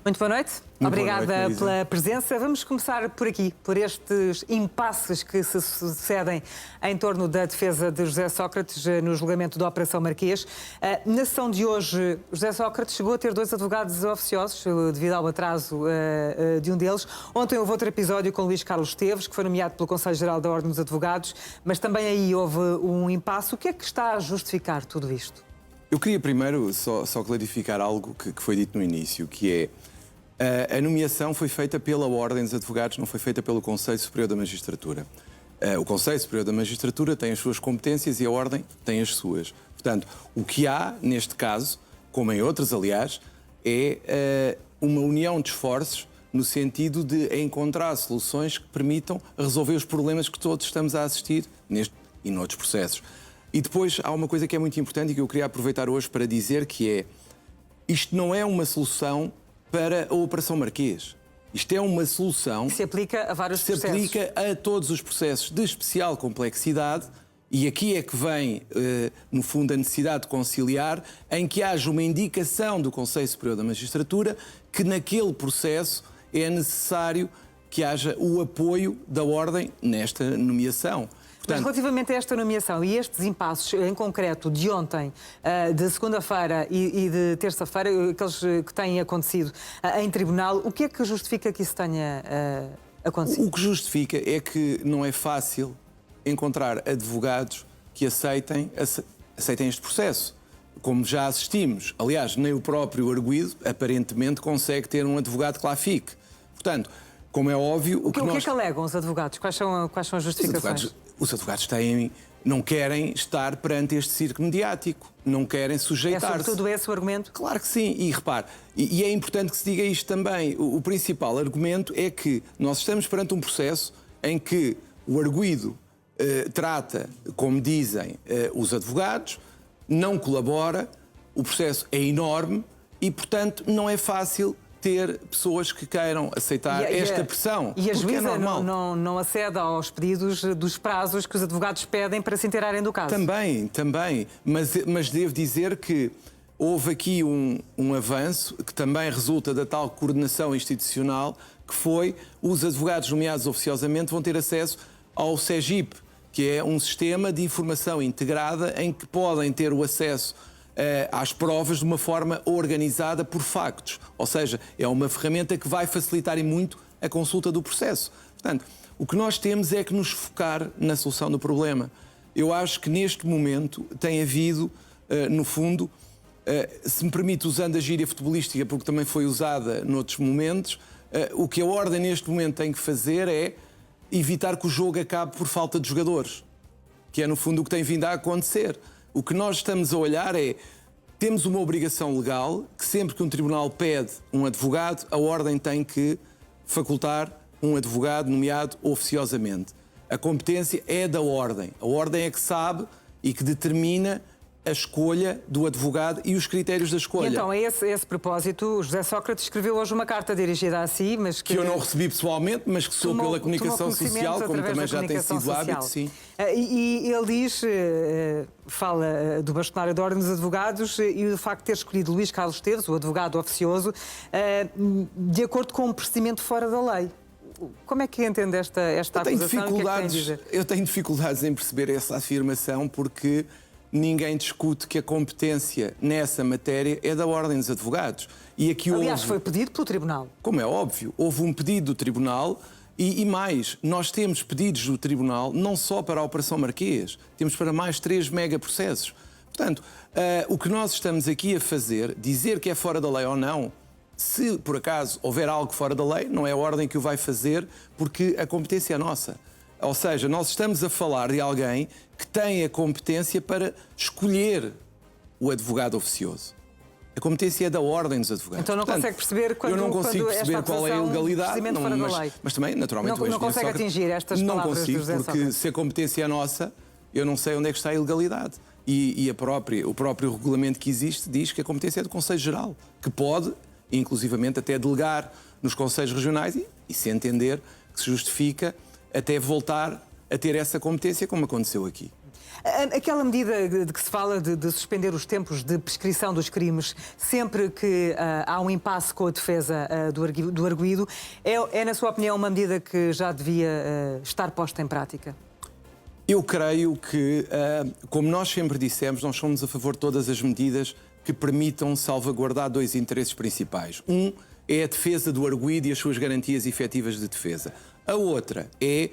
Muito boa noite. Muito Obrigada boa noite, pela presença. Vamos começar por aqui, por estes impasses que se sucedem em torno da defesa de José Sócrates no julgamento da Operação Marquês. Na sessão de hoje, José Sócrates chegou a ter 2 advogados oficiosos, devido ao atraso de um deles. Ontem houve outro episódio com Luís Carlos Esteves, que foi nomeado pelo Conselho Geral da Ordem dos Advogados, mas também aí houve um impasse. O que é que está a justificar tudo isto? Eu queria primeiro só clarificar algo que foi dito no início, que é a nomeação foi feita pela Ordem dos Advogados, não foi feita pelo Conselho Superior da Magistratura. O Conselho Superior da Magistratura tem as suas competências e a Ordem tem as suas. Portanto, o que há, neste caso, como em outros, aliás, é uma união de esforços no sentido de encontrar soluções que permitam resolver os problemas que todos estamos a assistir neste e noutros processos. E depois há uma coisa que é muito importante e que eu queria aproveitar hoje para dizer, que é: isto não é uma solução para a Operação Marquês. Isto é uma solução que se aplica a vários processos. Se aplica a todos os processos de especial complexidade, e aqui é que vem, no fundo, a necessidade de conciliar, em que haja uma indicação do Conselho Superior da Magistratura que naquele processo é necessário que haja o apoio da Ordem nesta nomeação. Mas relativamente a esta nomeação e estes impassos, em concreto, de ontem, de segunda-feira e de terça-feira, aqueles que têm acontecido em tribunal, o que é que justifica que isso tenha acontecido? O que justifica é que não é fácil encontrar advogados que aceitem este processo. Como já assistimos, aliás, nem o próprio arguido aparentemente consegue ter um advogado que lá fique. Portanto, como é óbvio... O que é que alegam os advogados? Quais são as justificações? Os advogados não querem estar perante este circo mediático, não querem sujeitar-se. É sobretudo esse o argumento? Claro que sim, e repare, e é importante que se diga isto também, o principal argumento é que nós estamos perante um processo em que o arguido trata, como dizem os advogados, não colabora, o processo é enorme e, portanto, não é fácil ter pessoas que queiram aceitar esta pressão. E a juíza não acede aos pedidos dos prazos que os advogados pedem para se inteirarem do caso? Também. Mas devo dizer que houve aqui um avanço que também resulta da tal coordenação institucional, que foi: os advogados nomeados oficiosamente vão ter acesso ao SEGIP, que é um sistema de informação integrada em que podem ter o acesso às provas de uma forma organizada por factos. Ou seja, é uma ferramenta que vai facilitar e muito a consulta do processo. Portanto, o que nós temos é que nos focar na solução do problema. Eu acho que neste momento tem havido, no fundo, se me permite, usando a gíria futebolística, porque também foi usada noutros momentos, o que a Ordem neste momento tem que fazer é evitar que o jogo acabe por falta de jogadores, que é no fundo o que tem vindo a acontecer. O que nós estamos a olhar é: temos uma obrigação legal que sempre que um tribunal pede um advogado, a Ordem tem que facultar um advogado nomeado oficiosamente. A competência é da Ordem. A Ordem é que sabe e que determina a escolha do advogado e os critérios da escolha. E então, a esse propósito, José Sócrates escreveu hoje uma carta dirigida a si, mas que... eu não recebi pessoalmente, mas que sou pela comunicação social, como também já tem sido hábito, sim. E ele diz, fala do bastonário da Ordem dos Advogados e do facto de ter escolhido Luís Carlos Esteves, o advogado oficioso, de acordo com um procedimento fora da lei. Como é que entende esta acusação? Eu tenho dificuldades em perceber essa afirmação, porque ninguém discute que a competência nessa matéria é da Ordem dos Advogados. E aqui aliás, foi pedido pelo Tribunal. Como é óbvio, houve um pedido do Tribunal e mais, nós temos pedidos do Tribunal não só para a Operação Marquês, temos para mais 3 megaprocessos. Portanto, o que nós estamos aqui a fazer, dizer que é fora da lei ou não, se por acaso houver algo fora da lei, não é a Ordem que o vai fazer, porque a competência é nossa. Ou seja, nós estamos a falar de alguém que tem a competência para escolher o advogado oficioso. A competência é da Ordem dos Advogados. Então não consegue perceber quando... Eu não consigo perceber qual é a ilegalidade, mas também, naturalmente... Não consegue atingir estas palavras do José Sócrates. Não consigo, porque se a competência é nossa, eu não sei onde é que está a ilegalidade. E o próprio regulamento que existe diz que a competência é do Conselho Geral, que pode, inclusivamente, até delegar nos Conselhos Regionais e se entender que se justifica, até voltar a ter essa competência, como aconteceu aqui. Aquela medida de que se fala de suspender os tempos de prescrição dos crimes sempre que há um impasse com a defesa do arguido, é, na sua opinião, uma medida que já devia estar posta em prática? Eu creio que, como nós sempre dissemos, nós somos a favor de todas as medidas que permitam salvaguardar dois interesses principais. Um é a defesa do arguido e as suas garantias efetivas de defesa. A outra é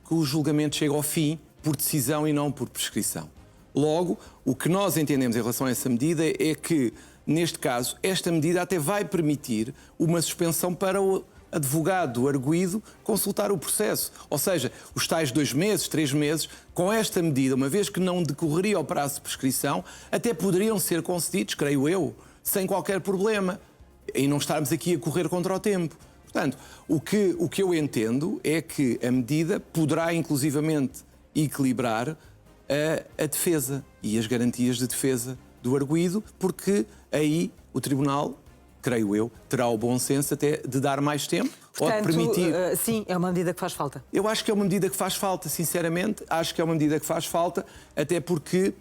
que o julgamento chegue ao fim por decisão e não por prescrição. Logo, o que nós entendemos em relação a essa medida é que, neste caso, esta medida até vai permitir uma suspensão para o advogado do arguido consultar o processo. Ou seja, os tais 2 meses, 3 meses, com esta medida, uma vez que não decorreria o prazo de prescrição, até poderiam ser concedidos, creio eu, sem qualquer problema. E não estarmos aqui a correr contra o tempo. Portanto, o que eu entendo é que a medida poderá, inclusivamente, equilibrar a defesa e as garantias de defesa do arguido, porque aí o Tribunal, creio eu, terá o bom senso até de dar mais tempo. Portanto, ou de permitir. Sim, é uma medida que faz falta. Eu acho que é uma medida que faz falta, sinceramente. Acho que é uma medida que faz falta, até porque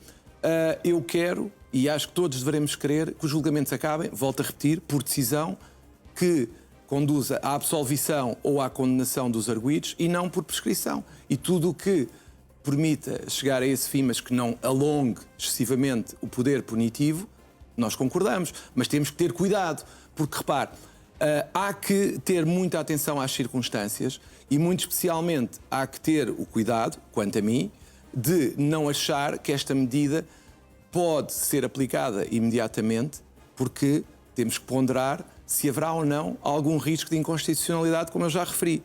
eu quero, e acho que todos devemos querer, que os julgamentos acabem, volto a repetir, por decisão que conduza à absolvição ou à condenação dos arguidos e não por prescrição. E tudo o que permita chegar a esse fim, mas que não alongue excessivamente o poder punitivo, nós concordamos. Mas temos que ter cuidado, porque, repare, há que ter muita atenção às circunstâncias e, muito especialmente, há que ter o cuidado, quanto a mim, de não achar que esta medida pode ser aplicada imediatamente, porque temos que ponderar se haverá ou não algum risco de inconstitucionalidade, como eu já referi.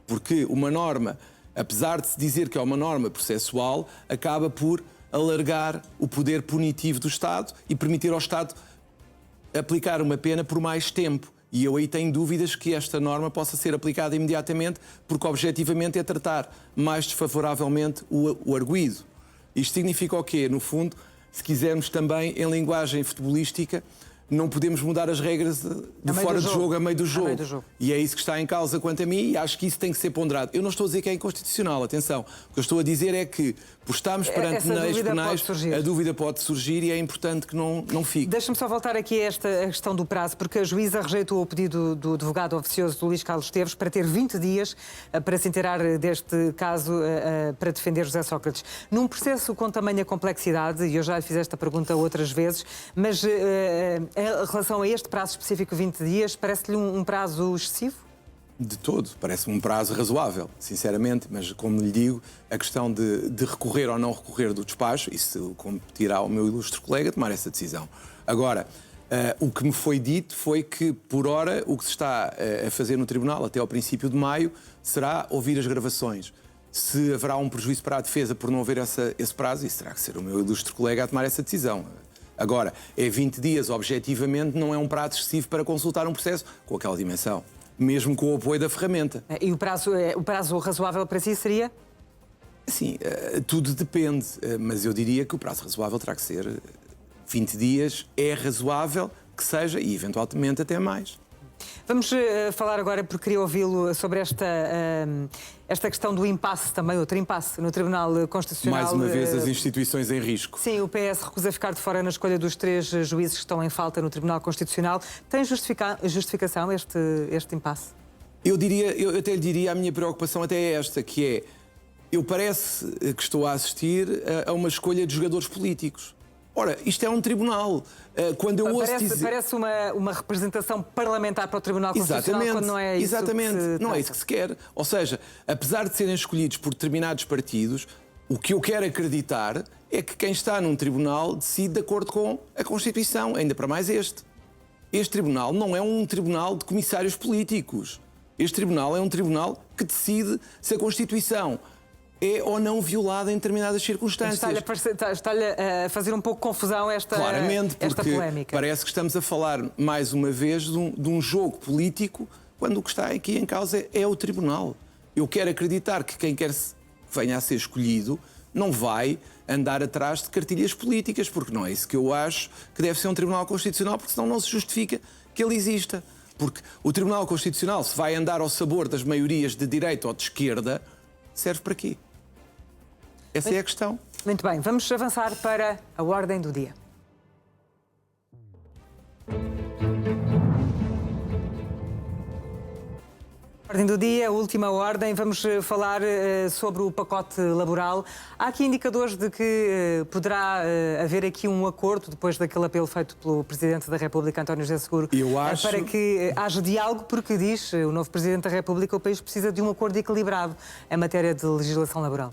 Porque uma norma, apesar de se dizer que é uma norma processual, acaba por alargar o poder punitivo do Estado e permitir ao Estado aplicar uma pena por mais tempo. E eu aí tenho dúvidas que esta norma possa ser aplicada imediatamente, porque objetivamente é tratar mais desfavoravelmente o arguido. Isto significa o quê? No fundo, se quisermos também, em linguagem futebolística, não podemos mudar as regras de fora de jogo a meio do jogo. E é isso que está em causa quanto a mim, e acho que isso tem que ser ponderado. Eu não estou a dizer que é inconstitucional, atenção. O que eu estou a dizer é que, por estarmos perante meios penais, a dúvida pode surgir e é importante que não fique. Deixa-me só voltar aqui a esta questão do prazo, porque a juíza rejeitou o pedido do advogado oficioso Luís Carlos Esteves para ter 20 dias para se inteirar deste caso para defender José Sócrates. Num processo com tamanha complexidade, e eu já lhe fiz esta pergunta outras vezes, mas em relação a este prazo específico, 20 dias, parece-lhe um prazo excessivo? De todo, parece-me um prazo razoável, sinceramente, mas como lhe digo, a questão de recorrer ou não recorrer do despacho, isso competirá ao meu ilustre colega tomar essa decisão. Agora, o que me foi dito foi que, por hora, o que se está a fazer no Tribunal até ao princípio de maio será ouvir as gravações. Se haverá um prejuízo para a defesa por não haver esse prazo, isso terá que ser o meu ilustre colega a tomar essa decisão. Agora, é 20 dias, objetivamente, não é um prazo excessivo para consultar um processo com aquela dimensão, mesmo com o apoio da ferramenta. E o prazo razoável para si seria? Sim, tudo depende, mas eu diria que o prazo razoável terá que ser 20 dias, é razoável que seja, e eventualmente até mais. Vamos falar agora, porque queria ouvi-lo sobre esta questão do impasse também, outro impasse no Tribunal Constitucional. Mais uma vez, as instituições em risco. Sim, o PS recusa ficar de fora na escolha dos 3 juízes que estão em falta no Tribunal Constitucional. Tem justificação este impasse? Eu até lhe diria, a minha preocupação até é esta, que é, eu parece que estou a assistir a uma escolha de jogadores políticos. Ora, isto é um tribunal. Quando eu ouço dizer... Parece uma representação parlamentar para o Tribunal Constitucional, quando não é isso. Exatamente, não é isso que se quer. Ou seja, apesar de serem escolhidos por determinados partidos, o que eu quero acreditar é que quem está num tribunal decide de acordo com a Constituição, ainda para mais este. Este tribunal não é um tribunal de comissários políticos. Este tribunal é um tribunal que decide se a Constituição é ou não violada em determinadas circunstâncias. Está-lhe a fazer um pouco confusão esta Claramente, porque polémica. Parece que estamos a falar, mais uma vez, de um jogo político, quando o que está aqui em causa é o Tribunal. Eu quero acreditar que quem quer que venha a ser escolhido não vai andar atrás de cartilhas políticas, porque não é isso que eu acho que deve ser um Tribunal Constitucional, porque senão não se justifica que ele exista. Porque o Tribunal Constitucional, se vai andar ao sabor das maiorias de direita ou de esquerda, serve para quê? Essa é a questão. Muito bem, vamos avançar para a ordem do dia. Ordem do dia, última ordem, vamos falar sobre o pacote laboral. Há aqui indicadores de que poderá haver aqui um acordo, depois daquele apelo feito pelo Presidente da República, António José Seguro, para que haja diálogo, porque diz o novo Presidente da República que o país precisa de um acordo equilibrado em matéria de legislação laboral.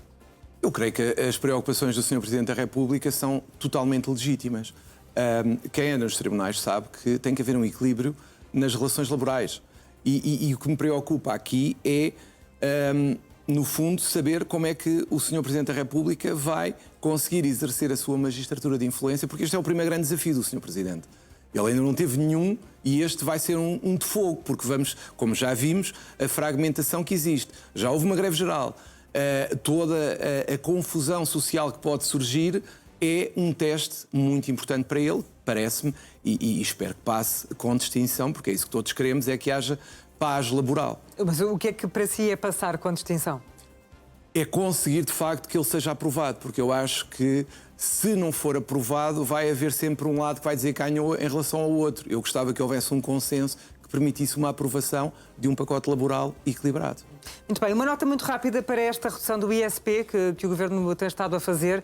Eu creio que as preocupações do Sr. Presidente da República são totalmente legítimas. Quem anda nos tribunais sabe que tem que haver um equilíbrio nas relações laborais. E o que me preocupa aqui é, no fundo, saber como é que o Sr. Presidente da República vai conseguir exercer a sua magistratura de influência, porque este é o primeiro grande desafio do Sr. Presidente. Ele ainda não teve nenhum e este vai ser um de fogo, porque vamos, como já vimos, a fragmentação que existe. Já houve uma greve geral. Toda a confusão social que pode surgir é um teste muito importante para ele, parece-me, e espero que passe com distinção, porque é isso que todos queremos, é que haja paz laboral. Mas o que é que para si é passar com distinção? É conseguir, de facto, que ele seja aprovado, porque eu acho que, se não for aprovado, vai haver sempre um lado que vai dizer que ganhou em relação ao outro. Eu gostava que houvesse um consenso que permitisse uma aprovação de um pacote laboral equilibrado. Muito bem, uma nota muito rápida para esta redução do ISP que o Governo tem estado a fazer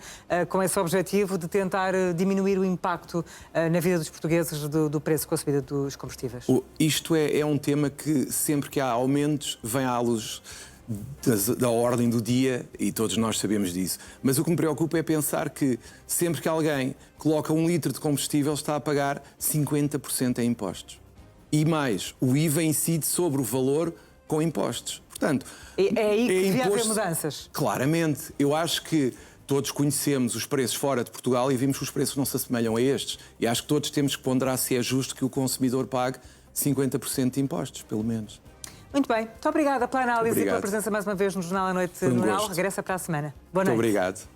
com esse objetivo de tentar diminuir o impacto na vida dos portugueses do preço com a subida dos combustíveis. Isto é um tema que sempre que há aumentos vem à luz da ordem do dia e todos nós sabemos disso. Mas o que me preocupa é pensar que sempre que alguém coloca 1 litro de combustível está a pagar 50% em impostos. E mais, o IVA incide sobre o valor com impostos. Portanto, é aí que devia haver mudanças. Claramente. Eu acho que todos conhecemos os preços fora de Portugal e vimos que os preços não se assemelham a estes. E acho que todos temos que ponderar se é justo que o consumidor pague 50% de impostos, pelo menos. Muito bem. Muito obrigada pela análise e pela presença mais uma vez no Jornal à Noite no Jornal. Regressa para a semana. Boa noite. Muito obrigado.